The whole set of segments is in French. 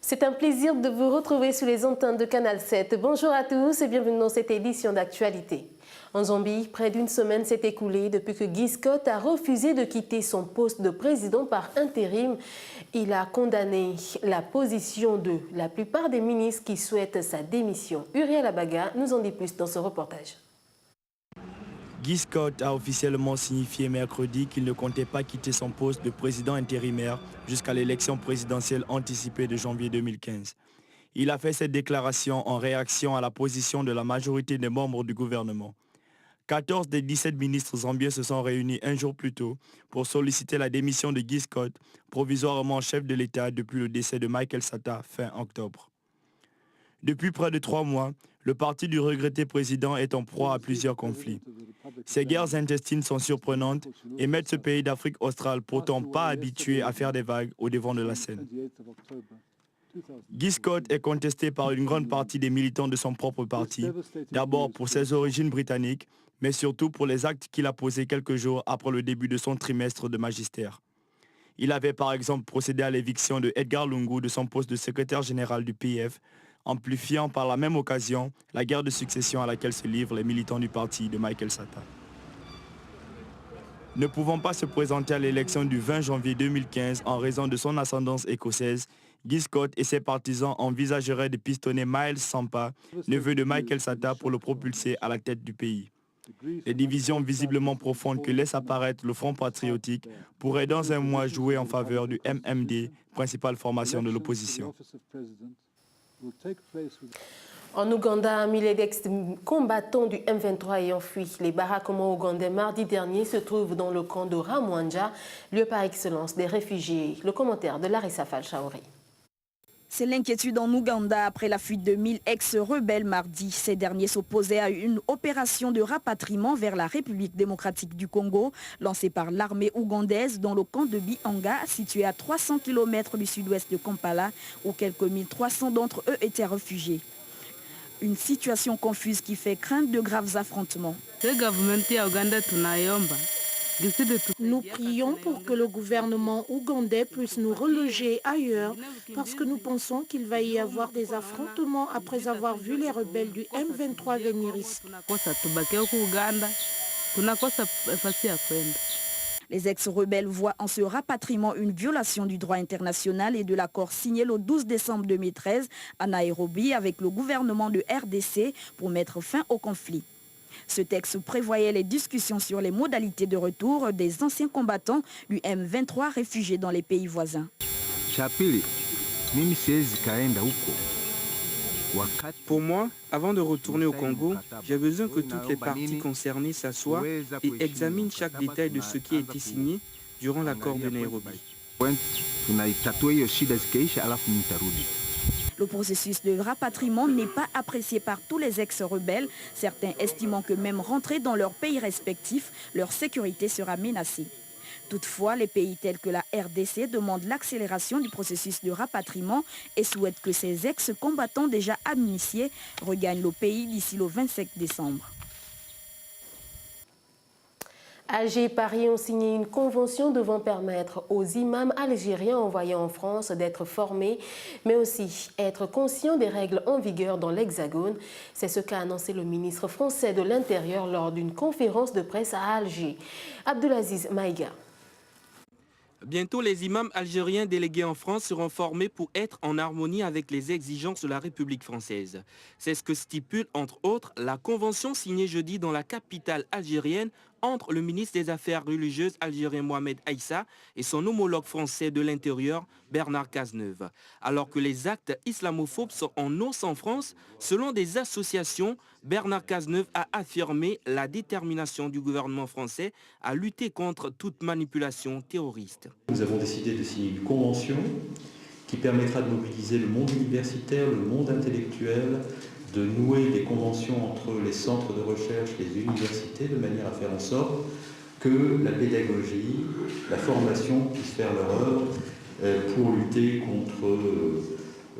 C'est un plaisir de vous retrouver sur les antennes de Canal 7. Bonjour à tous et bienvenue dans cette édition d'actualité. En Zambie, près d'une semaine s'est écoulée depuis que Guy Scott a refusé de quitter son poste de président par intérim. Il a condamné la position de la plupart des ministres qui souhaitent sa démission. Uriel Abaga nous en dit plus dans ce reportage. Guy Scott a officiellement signifié mercredi qu'il ne comptait pas quitter son poste de président intérimaire jusqu'à l'élection présidentielle anticipée de janvier 2015. Il a fait cette déclaration en réaction à la position de la majorité des membres du gouvernement. 14 des 17 ministres zambiens se sont réunis un jour plus tôt pour solliciter la démission de Guy Scott, provisoirement chef de l'État depuis le décès de Michael Sata fin octobre. Depuis près de 3 mois, le parti du regretté président est en proie à plusieurs conflits. Ces guerres intestines sont surprenantes et mettent ce pays d'Afrique australe pourtant pas habitué à faire des vagues au devant de la scène. Guy Scott est contesté par une grande partie des militants de son propre parti, d'abord pour ses origines britanniques, mais surtout pour les actes qu'il a posés quelques jours après le début de son trimestre de magistère. Il avait par exemple procédé à l'éviction de Edgar Lungu de son poste de secrétaire général du PF, amplifiant par la même occasion la guerre de succession à laquelle se livrent les militants du parti de Michael Sata. Ne pouvant pas se présenter à l'élection du 20 janvier 2015 en raison de son ascendance écossaise, Guy Scott et ses partisans envisageraient de pistonner Miles Sampa, neveu de Michael Sata, pour le propulser à la tête du pays. Les divisions visiblement profondes que laisse apparaître le Front patriotique pourraient dans un mois jouer en faveur du MMD, principale formation de l'opposition. En Ouganda, milliers d'ex-combattants du M23 ayant fui les baraquements ougandais mardi dernier se trouvent dans le camp de Ramwanja, lieu par excellence des réfugiés. Le commentaire de Larissa Falchaouri. C'est l'inquiétude en Ouganda après la fuite de 1000 ex-rebelles mardi. Ces derniers s'opposaient à une opération de rapatriement vers la République démocratique du Congo, lancée par l'armée ougandaise dans le camp de Bihanga, situé à 300 km du sud-ouest de Kampala, où quelques 1300 d'entre eux étaient réfugiés. Une situation confuse qui fait craindre de graves affrontements. Nous prions pour que le gouvernement ougandais puisse nous reloger ailleurs parce que nous pensons qu'il va y avoir des affrontements après avoir vu les rebelles du M23 venir ici. Les ex-rebelles voient en ce rapatriement une violation du droit international et de l'accord signé le 12 décembre 2013 à Nairobi avec le gouvernement de RDC pour mettre fin au conflit. Ce texte prévoyait les discussions sur les modalités de retour des anciens combattants du M23 réfugiés dans les pays voisins. Pour moi, avant de retourner au Congo, j'ai besoin que toutes les parties concernées s'assoient et examinent chaque détail de ce qui a été signé durant l'accord de Nairobi. Le processus de rapatriement n'est pas apprécié par tous les ex-rebelles, certains estimant que même rentrés dans leurs pays respectifs, leur sécurité sera menacée. Toutefois, les pays tels que la RDC demandent l'accélération du processus de rapatriement et souhaitent que ces ex-combattants déjà amnistiés regagnent le pays d'ici le 25 décembre. Alger et Paris ont signé une convention devant permettre aux imams algériens envoyés en France d'être formés, mais aussi être conscients des règles en vigueur dans l'Hexagone. C'est ce qu'a annoncé le ministre français de l'Intérieur lors d'une conférence de presse à Alger. Abdelaziz Maïga. Bientôt, les imams algériens délégués en France seront formés pour être en harmonie avec les exigences de la République française. C'est ce que stipule, entre autres, la convention signée jeudi dans la capitale algérienne entre le ministre des Affaires religieuses algérien Mohamed Aïssa et son homologue français de l'Intérieur Bernard Cazeneuve. Alors que les actes islamophobes sont en hausse en France, selon des associations, Bernard Cazeneuve a affirmé la détermination du gouvernement français à lutter contre toute manipulation terroriste. Nous avons décidé de signer une convention qui permettra de mobiliser le monde universitaire, le monde intellectuel, de nouer des conventions entre les centres de recherche, les universités, de manière à faire en sorte que la pédagogie, la formation puissent faire leur œuvre pour lutter contre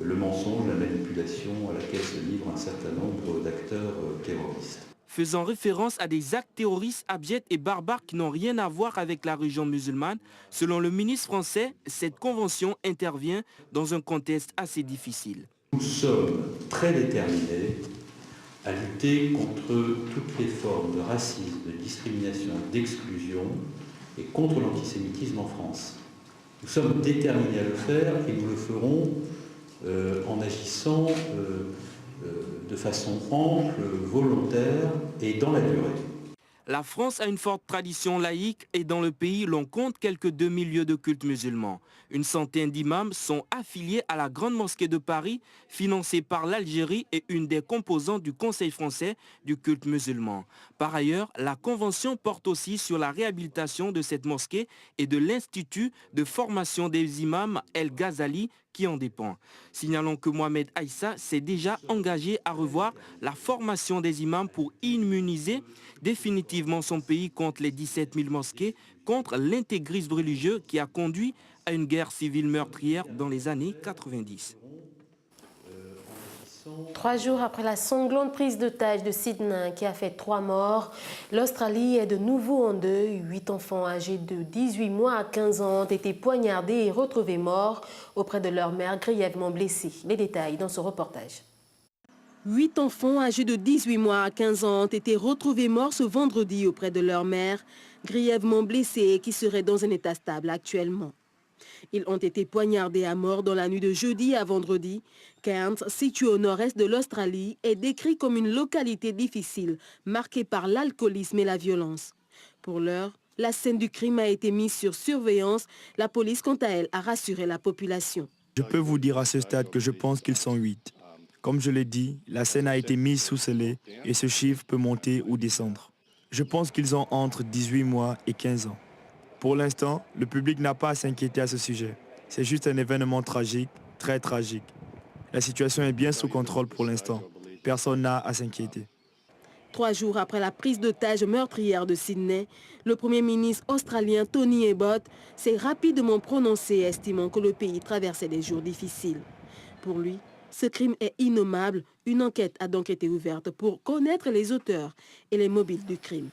le mensonge, la manipulation à laquelle se livrent un certain nombre d'acteurs terroristes. faisant référence à des actes terroristes abjects et barbares qui n'ont rien à voir avec la religion musulmane. Selon le ministre français, cette convention intervient dans un contexte assez difficile. Nous sommes très déterminés à lutter contre toutes les formes de racisme, de discrimination, d'exclusion et contre l'antisémitisme en France. Nous sommes déterminés à le faire et nous le ferons en agissant de façon ample, volontaire et dans la durée. La France a une forte tradition laïque et dans le pays, l'on compte quelques 2000 lieux de culte musulmans. Une centaine d'imams sont affiliés à la Grande Mosquée de Paris, financée par l'Algérie et une des composantes du Conseil français du culte musulman. Par ailleurs, la Convention porte aussi sur la réhabilitation de cette mosquée et de l'Institut de formation des imams El Ghazali qui en dépend. Signalons que Mohamed Aïssa s'est déjà engagé à revoir la formation des imams pour immuniser définitivement son pays contre les 17 000 mosquées, contre l'intégrisme religieux qui a conduit à une guerre civile meurtrière dans les années 90. 3 jours après la sanglante prise d'otage de Sydney qui a fait 3 morts, l'Australie est de nouveau en deuil. 8 enfants âgés de 18 mois à 15 ans ont été poignardés et retrouvés morts auprès de leur mère grièvement blessée. Les détails dans ce reportage. 8 enfants âgés de 18 mois à 15 ans ont été retrouvés morts ce vendredi auprès de leur mère, grièvement blessés et qui seraient dans un état stable actuellement. Ils ont été poignardés à mort dans la nuit de jeudi à vendredi. Cairns, situé au nord-est de l'Australie, est décrit comme une localité difficile, marquée par l'alcoolisme et la violence. Pour l'heure, la scène du crime a été mise sur surveillance. La police, quant à elle, a rassuré la population. Je peux vous dire à ce stade que je pense qu'ils sont 8. Comme je l'ai dit, la scène a été mise sous scellé et ce chiffre peut monter ou descendre. Je pense qu'ils ont entre 18 mois et 15 ans. Pour l'instant, le public n'a pas à s'inquiéter à ce sujet. C'est juste un événement tragique, très tragique. La situation est bien sous contrôle pour l'instant. Personne n'a à s'inquiéter. 3 jours après la prise d'otage meurtrière de Sydney, le Premier ministre australien Tony Abbott s'est rapidement prononcé, estimant que le pays traversait des jours difficiles. Pour lui, ce crime est innommable. Une enquête a donc été ouverte pour connaître les auteurs et les mobiles du crime.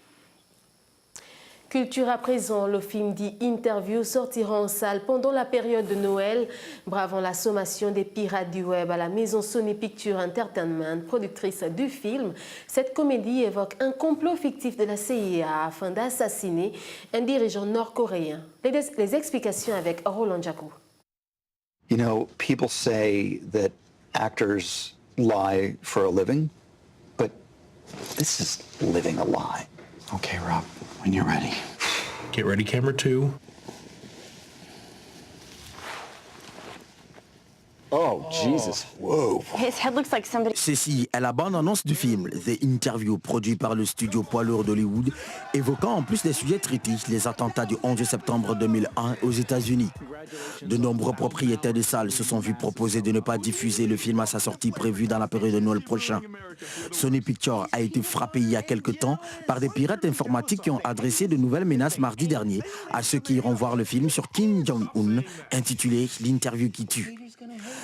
Culture à présent, le film dit Interview sortira en salle pendant la période de Noël. Bravant la sommation des pirates du web à la maison Sony Pictures Entertainment, productrice du film, cette comédie évoque un complot fictif de la CIA afin d'assassiner un dirigeant nord-coréen. Les explications avec Roland Jacou. You know, people say that actors lie for a living, but this is living a lie. Okay, Rob, when you're ready. Get ready, camera 2. Oh, Jesus. Whoa. His head looks like somebody... Ceci est la bande-annonce du film The Interview, produit par le studio poids lourd d'Hollywood, évoquant en plus des sujets traités les attentats du 11 septembre 2001 aux États-Unis. De nombreux propriétaires de salles se sont vus proposer de ne pas diffuser le film à sa sortie prévue dans la période de Noël prochain. Sony Pictures a été frappé il y a quelque temps par des pirates informatiques qui ont adressé de nouvelles menaces mardi dernier à ceux qui iront voir le film sur Kim Jong-un, intitulé L'interview qui tue.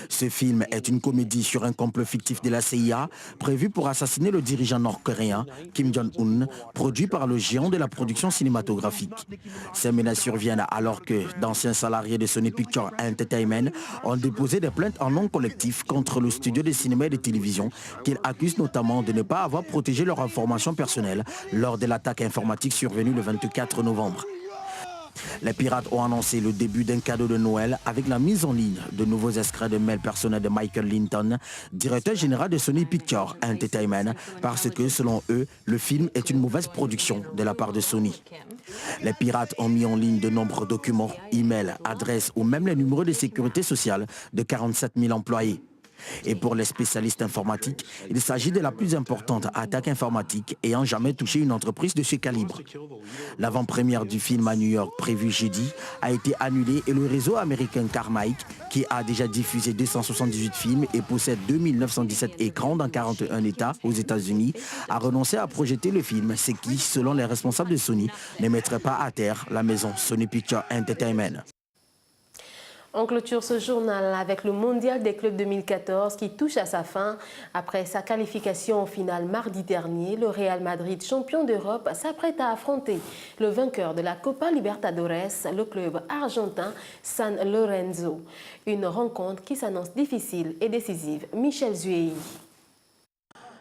Ce film est une comédie sur un complot fictif de la CIA prévu pour assassiner le dirigeant nord-coréen Kim Jong-un, produit par le géant de la production cinématographique. Ces menaces surviennent alors que d'anciens salariés de Sony Pictures Entertainment ont déposé des plaintes en nom collectif contre le studio de cinéma et de télévision qu'ils accusent notamment de ne pas avoir protégé leurs informations personnelles lors de l'attaque informatique survenue le 24 novembre. Les pirates ont annoncé le début d'un cadeau de Noël avec la mise en ligne de nouveaux extraits de mails personnels de Michael Linton, directeur général de Sony Pictures Entertainment, parce que, selon eux, le film est une mauvaise production de la part de Sony. Les pirates ont mis en ligne de nombreux documents, emails, adresses ou même les numéros de sécurité sociale de 47 000 employés. Et pour les spécialistes informatiques, il s'agit de la plus importante attaque informatique ayant jamais touché une entreprise de ce calibre. L'avant-première du film à New York prévu jeudi a été annulée et le réseau américain Carmike, qui a déjà diffusé 278 films et possède 2917 écrans dans 41 États aux États-Unis, a renoncé à projeter le film, ce qui, selon les responsables de Sony, ne mettrait pas à terre la maison Sony Pictures Entertainment. On clôture ce journal avec le Mondial des clubs 2014 qui touche à sa fin. Après sa qualification en finale mardi dernier, le Real Madrid, champion d'Europe, s'apprête à affronter le vainqueur de la Copa Libertadores, le club argentin San Lorenzo. Une rencontre qui s'annonce difficile et décisive. Michel Zuei.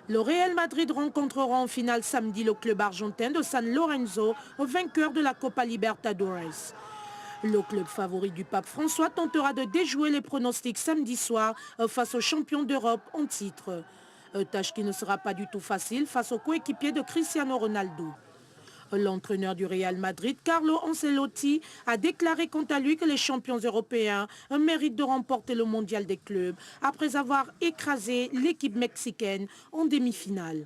Le Real Madrid rencontrera en finale samedi le club argentin de San Lorenzo, vainqueur de la Copa Libertadores. Le club favori du pape François tentera de déjouer les pronostics samedi soir face aux champions d'Europe en titre. Tâche qui ne sera pas du tout facile face au coéquipier de Cristiano Ronaldo. L'entraîneur du Real Madrid, Carlo Ancelotti, a déclaré quant à lui que les champions européens méritent de remporter le mondial des clubs après avoir écrasé l'équipe mexicaine en demi-finale.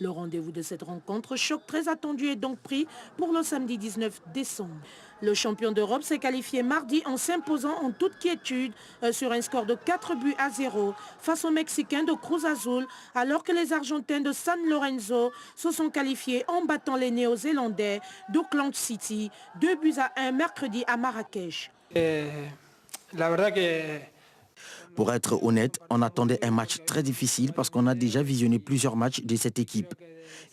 Le rendez-vous de cette rencontre, choc très attendu, est donc pris pour le samedi 19 décembre. Le champion d'Europe s'est qualifié mardi en s'imposant en toute quiétude sur un score de 4-0 face aux Mexicains de Cruz Azul, alors que les Argentins de San Lorenzo se sont qualifiés en battant les Néo-Zélandais d'Auckland City 2-1 mercredi à Marrakech. Pour être honnête, on attendait un match très difficile parce qu'on a déjà visionné plusieurs matchs de cette équipe.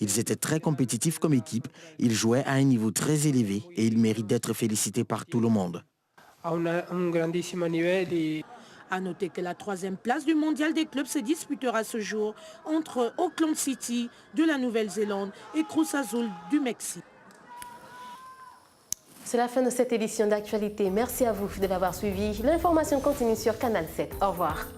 Ils étaient très compétitifs comme équipe, ils jouaient à un niveau très élevé et ils méritent d'être félicités par tout le monde. À noter que la 3e place du mondial des clubs se disputera ce jour entre Auckland City de la Nouvelle-Zélande et Cruz Azul du Mexique. C'est la fin de cette édition d'actualité. Merci à vous de l'avoir suivi. L'information continue sur Canal 7. Au revoir.